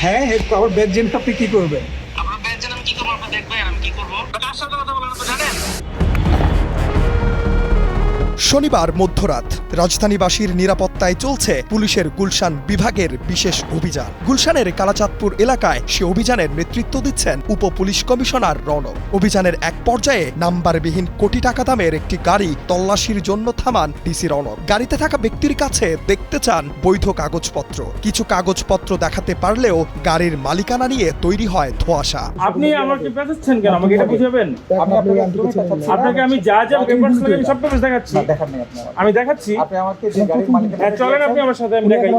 হ্যাঁ আবার bag gen আপনি কি করবেন? আপনার ব্যাগ জেন আমি কি করবো? আপনি দেখবেন আমি কি করবো। কার সাথে কথা বলেন তো জানেন? শনিবার মধ্যরাত রাজধানীবাসীর নিরাপত্তায় চলছে পুলিশের গুলশান বিভাগের বিশেষ অভিযান। গুলশানের কালাচাঁদপুর এলাকায় সে অভিযানের নেতৃত্ব দিচ্ছেন উপ পুলিশ কমিশনার রণক। অভিযানের এক পর্যায়ে নাম্বারবিহীন কোটি টাকা দামের একটি গাড়ি তল্লাশির জন্য থামান ডিসি রণক। গাড়িতে থাকা ব্যক্তির কাছে দেখতে চান বৈধ কাগজপত্র। কিছু কাগজপত্র দেখাতে পারলেও গাড়ির মালিকানা নিয়ে তৈরি হয় ধোঁয়াশা। আপনি আমাকে পেছাচ্ছেন কেন? আমাকে এটা বুঝাবেন। আপনাকে আমি যা যা পেপারস লাগে আমি সব পেপারস দেখাচ্ছি। আমি দেখাচ্ছি। আপনি আমাকে যে গাড়ির মালিকানা চলেন আপনি আমার সাথে, আমি দেখাই।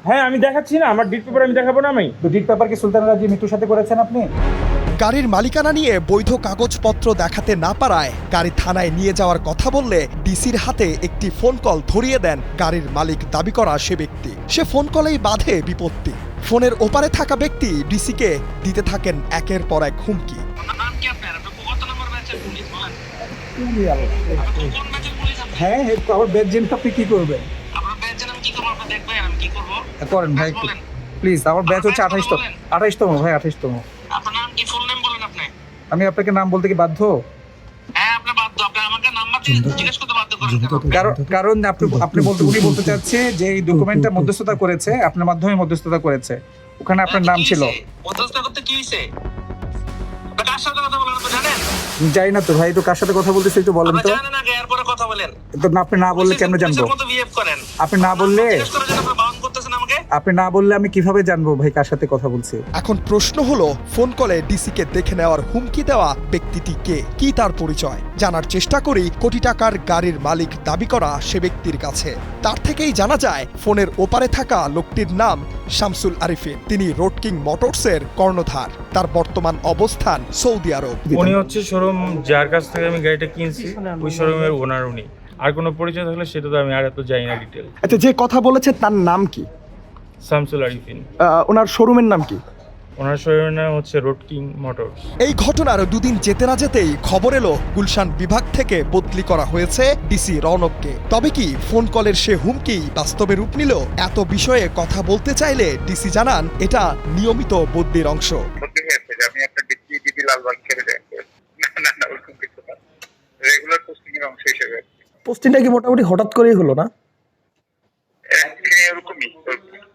হ্যাঁ আমি দেখাচ্ছি না, আমার ডিট পেপার আমি দেখাবো না। আমি ডিট পেপার কি সুলতান রাজি মৃত্যুর সাথে করেছেন আপনি? গাড়ির মালিকানা নিয়ে বৈধ কাগজপত্র দেখাতে না পারায় গাড়ি থানায় নিয়ে যাওয়ার কথা বললে ডিসির হাতে একটি ফোন কল ধরিয়ে দেন গাড়ির মালিক দাবি করা সে ব্যক্তি। সে ফোন কলেই বাধে বিপত্তি। ফোনের ওপারে থাকা ব্যক্তি ডিসিকে দিতে থাকেন একের পর এক হুমকি। নাম কি আপনার? আপনি কত নম্বর ব্যাচের পুলিশ বলেন? কোন ব্যাচের পুলিশ আপনি? হ্যাঁ আবার ব্যাগ জেন আপনি কি করবেন? আপনার ব্যাগ জেন আমি কি করবো? আপনি দেখবেন আমি কি করবো। করেন ভাই বলেন। প্লিজ। আমার ব্যাচ হচ্ছে 28তম ভাই, 28তম। আপনার নাম কি? ফুল নেম বলেন আপনি। আমি আপনাকে নাম বলতে কি বাধ্য? হ্যাঁ আপনি বাধ্য। আপনি আমাকে নাম্বার জিজ্ঞেস করতে বাধ্য করেন কেন? কারণ আপনি উনি বলতে চাচ্ছে যে এই ডকুমেন্টটা মধ্যস্থতা করেছে, আপনার মাধ্যমে মধ্যস্থতা করেছে, ওখানে আপনার নাম ছিল। মধ্যস্থতা করতে কি হইছে? আপনি কার সাথে কথা বলেন তো জানেন? জানি না তো ভাই, তো কার সাথে কথা বলতেছি একটু বলেন আপনি তো। জানেন আগে এরপরে কথা বলেন। তো আপনি না বললে কেমনে জানবো? পুলিশের মতো বিহেভ করেন। আপনি না বললে জিজ্ঞেস করার জন্য আপনি বারণ করতেছেন আমাকে। আপনি না বললে আমি কিভাবে জানবো ভাই কার সাথে কথা বলছি? এখন প্রশ্ন হলো, ফোন কলে ডিসিকে দেখে নেওয়ার হুমকি দেওয়া ব্যক্তিটি কে, কি তার পরিচয়? জানার চেষ্টা করি কোটি টাকার গাড়ির মালিক দাবি করা সে ব্যক্তির কাছে। তার থেকেই জানা যায় ফোনের ওপারে থাকা লোকটির নাম শামসুল আরিফিন। তিনি রোড কিং মোটরসের কর্ণধার। তার বর্তমান অবস্থান সৌদি আরব। উনি হচ্ছে শোরুম যার কাছ থেকে আমি গাড়িটা কিনছি, ওই শোরুমের ওনার উনি। আর কোনো পরিচয় থাকলে সেটা তো আমি আর এত জানি না ডিটেল। আচ্ছা, যে কথা বলেছে তার নাম কি? শামসুল আরিফিন। ওনার শোরুমের নাম কি? ওনার শোরুমের নাম হচ্ছে রোড কিং মোটরস। এই ঘটনার দুদিন যেতে না যেতেই খবর এলো গুলশান বিভাগ থেকে বদলি করা হয়েছে ডিসি রৌনককে। তবে কি ফোন কলের সে হুমকি বাস্তবে রূপ নিল? এত বিষয়ে কথা বলতে চাইলে ডিসি জানান এটা নিয়মিত বদলির অংশ। আমি একটা ডিপি লালবাগ ছেড়ে যাই না ওরকম কিছু না, রেগুলার পোস্টিং এর অংশ হিসেবে। পোস্টিংটা কি মোটামুটি হঠাৎ করেই হলো না? এরকমই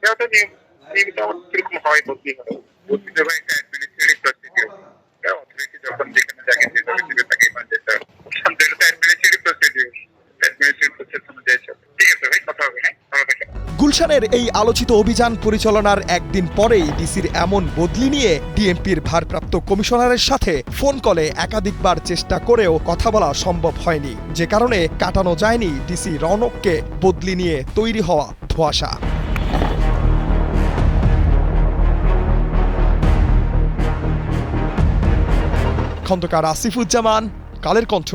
এটা নিয়মিত এরকম হয়, বদলি হয়। বদলি দেওয়া একটা অ্যাডমিনিস্ট্রেটিভ প্রসিডিউর। অথরিটি যখন যেখানে জায়গায় যে জায়গায় থাকে মানে যেটা অ্যাডমিনিস্ট্রেটিভ প্রসিডিউর, অ্যাডমিনিস্ট্রেটিভ প্রসেস অনুযায়ী চলে। ঠিক আছে ভাই, কথা হবে। হ্যাঁ ভালো থাকেন। গুলশানের এই আলোচিত অভিযান পরিচালনার একদিন পরেই ডিসির এমন বদলি নিয়ে ডিএমপির ভারপ্রাপ্ত কমিশনারের সাথে ফোন কলে একাধিকবার চেষ্টা করেও কথা বলা সম্ভব হয়নি, যে কারণে কাটানো যায়নি ডিসি রৌনককে বদলি নিয়ে তৈরি হওয়া ধোঁয়াশা। খন্দকার আসিফুজ্জামান, কালের কণ্ঠ।